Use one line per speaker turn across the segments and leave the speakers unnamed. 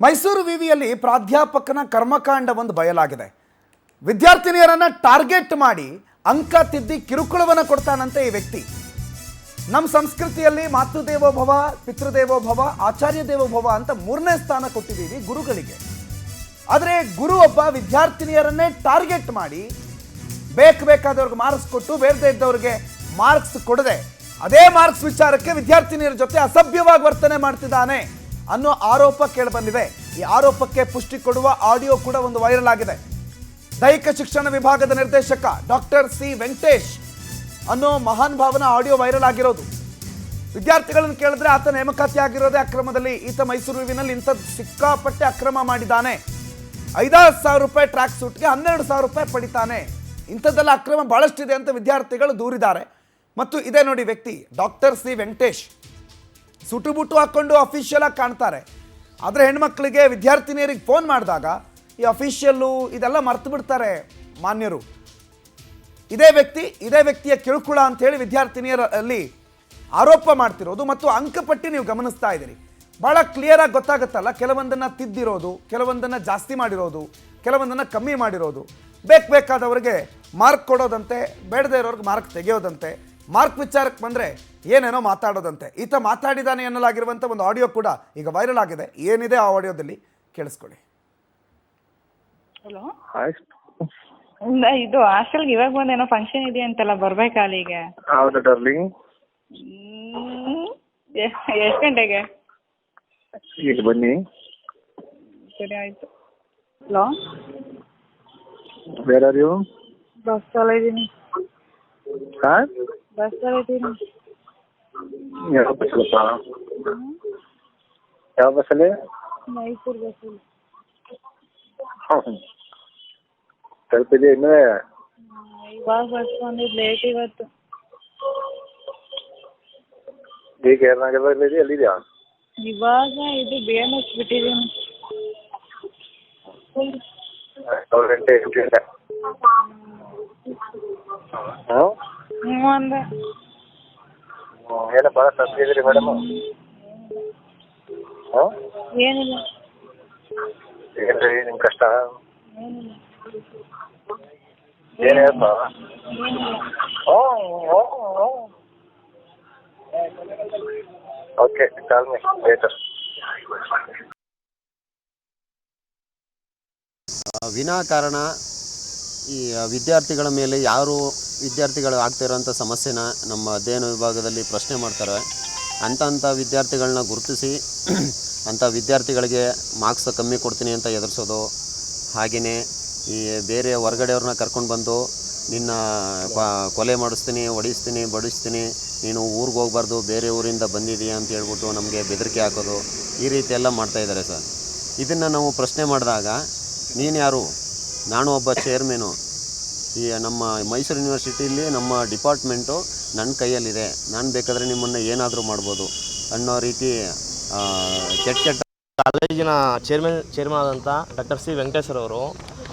ಮೈಸೂರು ವಿವಿಯಲ್ಲಿ ಪ್ರಾಧ್ಯಾಪಕನ ಕರ್ಮಕಾಂಡವೊಂದು ಬಯಲಾಗಿದೆ. ವಿದ್ಯಾರ್ಥಿನಿಯರನ್ನು ಟಾರ್ಗೆಟ್ ಮಾಡಿ ಅಂಕ ತಿದ್ದಿ ಕಿರುಕುಳವನ್ನು ಕೊಡ್ತಾನಂತೆ ಈ ವ್ಯಕ್ತಿ. ನಮ್ಮ ಸಂಸ್ಕೃತಿಯಲ್ಲಿ ಮಾತೃದೇವೋಭವ, ಪಿತೃದೇವೋಭವ, ಆಚಾರ್ಯ ದೇವೋಭವ ಅಂತ 3ನೇ ಸ್ಥಾನ ಕೊಟ್ಟಿದ್ದೀವಿ ಗುರುಗಳಿಗೆ. ಆದರೆ ಗುರು ಒಬ್ಬ ವಿದ್ಯಾರ್ಥಿನಿಯರನ್ನೇ ಟಾರ್ಗೆಟ್ ಮಾಡಿ ಬೇಕಾದವ್ರಿಗೆ ಮಾರ್ಕ್ಸ್ ಕೊಟ್ಟು ಬೇಡದೇ ಇದ್ದವ್ರಿಗೆ ಮಾರ್ಕ್ಸ್ ಕೊಡದೆ ಅದೇ ಮಾರ್ಕ್ಸ್ ವಿಚಾರಕ್ಕೆ ವಿದ್ಯಾರ್ಥಿನಿಯರ ಜೊತೆ ಅಸಭ್ಯವಾಗಿ ವರ್ತನೆ ಮಾಡ್ತಿದ್ದಾನೆ ಅನ್ನೋ ಆರೋಪ ಕೇಳಿಬಂದಿದೆ. ಈ ಆರೋಪಕ್ಕೆ ಪುಷ್ಟಿ ಕೊಡುವ ಆಡಿಯೋ ಕೂಡ ಒಂದು ವೈರಲ್ ಆಗಿದೆ. ದೈಹಿಕ ಶಿಕ್ಷಣ ವಿಭಾಗದ ನಿರ್ದೇಶಕ ಡಾಕ್ಟರ್ ಸಿ ವೆಂಕಟೇಶ್ ಅನ್ನೋ ಮಹಾನ್ ಭಾವನ ಆಡಿಯೋ ವೈರಲ್ ಆಗಿರೋದು. ವಿದ್ಯಾರ್ಥಿಗಳನ್ನು ಕೇಳಿದ್ರೆ ಆತ ನೇಮಕಾತಿ ಆಗಿರೋದೇ ಅಕ್ರಮದಲ್ಲಿ. ಈತ ಮೈಸೂರು ವಿವಿನಲ್ಲಿ ಇಂಥದ್ದು ಸಿಕ್ಕಾಪಟ್ಟೆ ಅಕ್ರಮ ಮಾಡಿದ್ದಾನೆ. 5,000 ರೂಪಾಯಿ ಟ್ರ್ಯಾಕ್ ಸೂಟ್ಗೆ 12,000 ರೂಪಾಯಿ ಪಡಿತಾನೆ. ಇಂಥದ್ದೆಲ್ಲ ಅಕ್ರಮ ಬಹಳಷ್ಟಿದೆ ಅಂತ ವಿದ್ಯಾರ್ಥಿಗಳು ದೂರಿದ್ದಾರೆ. ಮತ್ತು ಇದೇ ನೋಡಿ ವ್ಯಕ್ತಿ ಡಾಕ್ಟರ್ ಸಿ ವೆಂಕಟೇಶ್ ಸುಟು ಬುಟ್ಟು ಹಾಕ್ಕೊಂಡು ಅಫಿಷಿಯಲ್ ಆಗಿ ಕಾಣ್ತಾರೆ. ಆದರೆ ಹೆಣ್ಮಕ್ಳಿಗೆ ವಿದ್ಯಾರ್ಥಿನಿಯರಿಗೆ ಫೋನ್ ಮಾಡಿದಾಗ ಈ ಅಫಿಷಿಯಲ್ಲು ಇದೆಲ್ಲ ಮರ್ತು ಬಿಡ್ತಾರೆ ಮಾನ್ಯರು. ಇದೇ ವ್ಯಕ್ತಿಯ ಕಿರುಕುಳ ಅಂಥೇಳಿ ವಿದ್ಯಾರ್ಥಿನಿಯರಲ್ಲಿ ಆರೋಪ ಮಾಡ್ತಿರೋದು. ಮತ್ತು ಅಂಕಪಟ್ಟಿ ನೀವು ಗಮನಿಸ್ತಾ ಇದ್ದೀರಿ, ಭಾಳ ಕ್ಲಿಯರಾಗಿ ಗೊತ್ತಾಗುತ್ತಲ್ಲ. ಕೆಲವೊಂದನ್ನು ತಿದ್ದಿರೋದು, ಕೆಲವೊಂದನ್ನು ಜಾಸ್ತಿ ಮಾಡಿರೋದು, ಕೆಲವೊಂದನ್ನು ಕಮ್ಮಿ ಮಾಡಿರೋದು, ಬೇಕಾದವ್ರಿಗೆ ಮಾರ್ಕ್ ಕೊಡೋದಂತೆ, ಬೇಡದೇ ಇರೋರಿಗೆ ಮಾರ್ಕ್ ತೆಗೆಯೋದಂತೆ, ಮಾರ್ಕ್ ವಿಚಾರಕ್ಕೆ ಬಂದರೆ ಏನೇನೋ ಮಾತಾಡೋದಂತೆ. ಈತ ಮಾತಾಡಿದಾನೆ ಎನ್ನಲಾಗಿರುವಂಥ ಒಂದು ಆಡಿಯೋ ಕೂಡ ಈಗ ವೈರಲ್ ಆಗಿದೆ. ಏನಿದೆ ಆ ಆಡಿಯೋದಲ್ಲಿ ಕೇಳಿಸ್ಕೊಳ್ಳಿ.
ಹಲೋ, ಇದು ಹಾಸ್ಟೆಲ್ಗೆ ಇವಾಗ ಬಂದೇನೋ ಫಂಕ್ಷನ್ ಇದೆ ಅಂತಲ್ಲ, ಬರ್ಬೇಕಾ ಅಲ್ಲಿಗೆ?
ಹೌದು ಡಾರ್ಲಿಂಗ್.
ಎಷ್ಟು ಗಂಟೆಗೆ?
ಈಗ ಬನ್ನಿ.
ಸರಿ ಆಯ್ತು. Hello,
where are you?
ಬಸ್ಸಲ್ಲಿ ಇದ್ದೀನಿ.
ಹಾಂ,
ಬಸ್ಸಲ್ಲಿ ಇದ್ದೀನಿ.
ಯಾವ ಬಸ್ಸಲ್ಲಪ್ಪ? ಯಾವ ಬಸ್ಸಲ್ಲಿ?
ಮೈಸೂರು ಬಸ್ಸಲ್ಲಿ.
ತಲುಪಿದೆ ಇನ್ನೂ?
ಇವಾಗ ಬಸ್ ಬಂದಿದ್ದು ಲೇಟ್ ಇವತ್ತು.
ಈಗ ಏನಾಗಿದೆ? ಎಲ್ಲಿದೆಯಾ?
ಇವಾಗ ಇದು BMS ಬಿಟ್ಟಿದ್ದೀನಿ.
7 ಗಂಟೆ 8 ಗಂಟೆ. ಹಾಂ,
ಹ್ಞೂ ಅಂದೆ.
ಏನೋ ಭಾಳ ತಪ್ಪಿದ್ರಿ ಮೇಡಮ್. ಹಾಂ,
ಏನಿಲ್ಲ.
ಏನ್ರಿ ನಿಮ್ಮ ಕಷ್ಟ?
ಏನಿಲ್ಲ.
ಏನು ಹೇಳಪ್ಪ?
ಏನಿಲ್ಲ.
Okay, call me later.
ವಿನಾಕಾರಣ ಈ ವಿದ್ಯಾರ್ಥಿಗಳ ಮೇಲೆ ವಿದ್ಯಾರ್ಥಿಗಳು ಆಗ್ತಿರೋಂಥ ಸಮಸ್ಯೆನ ನಮ್ಮ ಅಧ್ಯಯನ ವಿಭಾಗದಲ್ಲಿ ಪ್ರಶ್ನೆ ಮಾಡ್ತಾರೆ. ಅಂಥ ವಿದ್ಯಾರ್ಥಿಗಳನ್ನ ಗುರುತಿಸಿ ಅಂಥ ವಿದ್ಯಾರ್ಥಿಗಳಿಗೆ ಮಾರ್ಕ್ಸ್ ಕಮ್ಮಿ ಕೊಡ್ತೀನಿ ಅಂತ ಎದುರಿಸೋದು. ಹಾಗೆಯೇ ಈ ಬೇರೆ ಹೊರಗಡೆಯವ್ರನ್ನ ಕರ್ಕೊಂಡು ಬಂದು ನಿನ್ನ ಕೊಲೆ ಮಾಡಿಸ್ತೀನಿ, ಹೊಡಿಸ್ತೀನಿ, ಬಡಿಸ್ತೀನಿ, ನೀನು ಊರಿಗೆ ಹೋಗ್ಬಾರ್ದು, ಬೇರೆ ಊರಿಂದ ಬಂದಿದೀಯ ಅಂತ ಹೇಳ್ಬಿಟ್ಟು ನಮಗೆ ಬೆದರಿಕೆ ಹಾಕೋದು, ಈ ರೀತಿ ಎಲ್ಲ ಮಾಡ್ತಾಯಿದ್ದಾರೆ ಸರ್. ಇದನ್ನು ನಾವು ಪ್ರಶ್ನೆ ಮಾಡಿದಾಗ, ನೀನು ಯಾರು? ನಾನು ಒಬ್ಬ ಚೇರ್ಮನು. ಈ ನಮ್ಮ ಮೈಸೂರು ಯೂನಿವರ್ಸಿಟಿಲಿ ನಮ್ಮ ಡಿಪಾರ್ಟ್ಮೆಂಟು ನನ್ನ ಕೈಯಲ್ಲಿದೆ, ನಾನು ಬೇಕಾದರೆ ನಿಮ್ಮನ್ನು ಏನಾದರೂ ಮಾಡ್ಬೋದು ಅನ್ನೋ ರೀತಿ ಕೆಟ್ಟ
ಕಾಲೇಜಿನ ಚೇರ್ಮನ್ ಆದಂಥ ಡಾಕ್ಟರ್ ಸಿ ವೆಂಕಟೇಶ್ವರ ಅವರು,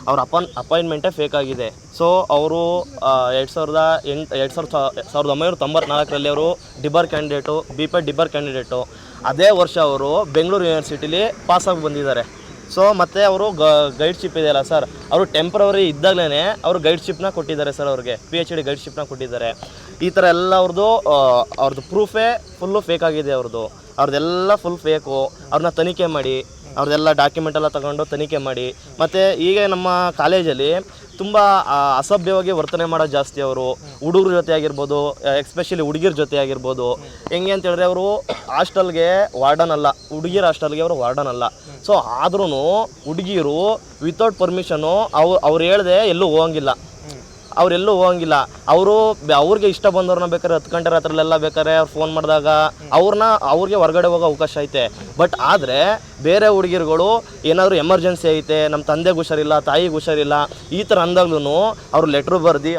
ಅವ್ರ ಅಪಾಯಿಂಟ್ಮೆಂಟೇ ಫೇಕ್ ಆಗಿದೆ. ಸೊ ಅವರು 1994ರಲ್ಲಿ ಅವರು ಡಿಬರ್ ಕ್ಯಾಂಡಿಡೇಟು, BPED ಡಿಬರ್ ಕ್ಯಾಂಡಿಡೇಟು. ಅದೇ ವರ್ಷ ಅವರು ಬೆಂಗಳೂರು ಯೂನಿವರ್ಸಿಟಿಲಿ ಪಾಸಾಗಿ ಬಂದಿದ್ದಾರೆ. ಸೊ ಮತ್ತು ಅವರು ಗೈಡ್ಶಿಪ್ ಇದೆಯಲ್ಲ ಸರ್, ಅವರು ಟೆಂಪ್ರವರಿ ಇದ್ದಾಗಲೇ ಅವರು ಗೈಡ್ಶಿಪ್ನ ಕೊಟ್ಟಿದ್ದಾರೆ ಸರ್. ಅವ್ರಿಗೆ PhD ಗೈಡ್ಶಿಪ್ನ ಕೊಟ್ಟಿದ್ದಾರೆ. ಈ ಥರ ಎಲ್ಲ ಅವ್ರದ್ದು ಪ್ರೂಫೇ ಫುಲ್ಲು ಫೇಕ್ ಆಗಿದೆ. ಅವ್ರದ್ದೆಲ್ಲ ಫುಲ್ ಫೇಕು. ಅವ್ರನ್ನ ತನಿಖೆ ಮಾಡಿ, ಅವ್ರದ್ದೆಲ್ಲ ಡಾಕ್ಯುಮೆಂಟ್ ಎಲ್ಲ ತಗೊಂಡು ತನಿಖೆ ಮಾಡಿ. ಮತ್ತು ಈಗ ನಮ್ಮ ಕಾಲೇಜಲ್ಲಿ ತುಂಬ ಅಸಭ್ಯವಾಗಿ ವರ್ತನೆ ಮಾಡೋದು ಜಾಸ್ತಿ. ಅವರು ಹುಡುಗರ ಜೊತೆ ಆಗಿರ್ಬೋದು, ಎಸ್ಪೆಷಲಿ ಹುಡುಗಿರ ಜೊತೆ ಆಗಿರ್ಬೋದು. ಹೆಂಗೆ ಅಂತ ಹೇಳಿದ್ರೆ, ಅವರು ಹಾಸ್ಟೆಲ್ಗೆ ವಾರ್ಡನ್ ಅಲ್ಲ, ಹುಡುಗಿರ ಹಾಸ್ಟೆಲ್ಗೆ ಅವರು ವಾರ್ಡನ್ ಅಲ್ಲ. ಸೊ ಆದ್ರೂ ಹುಡುಗಿರು ವಿತೌಟ್ ಪರ್ಮಿಷನು ಅವ್ರು ಹೇಳ್ದೆ ಎಲ್ಲೂ ಹೋಗಂಗಿಲ್ಲ. ಅವ್ರಿಗೆ ಇಷ್ಟ ಬಂದವ್ರನ್ನ ಬೇಕಾದ್ರೆ 10 ಗಂಟೆ ರಾತ್ರಿಲೆಲ್ಲ ಬೇಕಾದ್ರೆ ಅವ್ರು ಫೋನ್ ಮಾಡಿದಾಗ ಅವ್ರಿಗೆ ಹೊರಗಡೆ ಹೋಗೋ ಅವಕಾಶ ಐತೆ. ಬಟ್ ಆದರೆ ಬೇರೆ ಹುಡುಗಿರುಗಳು ಏನಾದರೂ ಎಮರ್ಜೆನ್ಸಿ ಐತೆ, ನಮ್ಮ ತಂದೆಗೆ ಹುಷಾರಿಲ್ಲ, ತಾಯಿಗೆ ಹುಷಾರಿಲ್ಲ, ಈ ಥರ ಅಂದಾಗ್ಲೂ ಅವ್ರು ಲೆಟ್ರು ಬರೆದು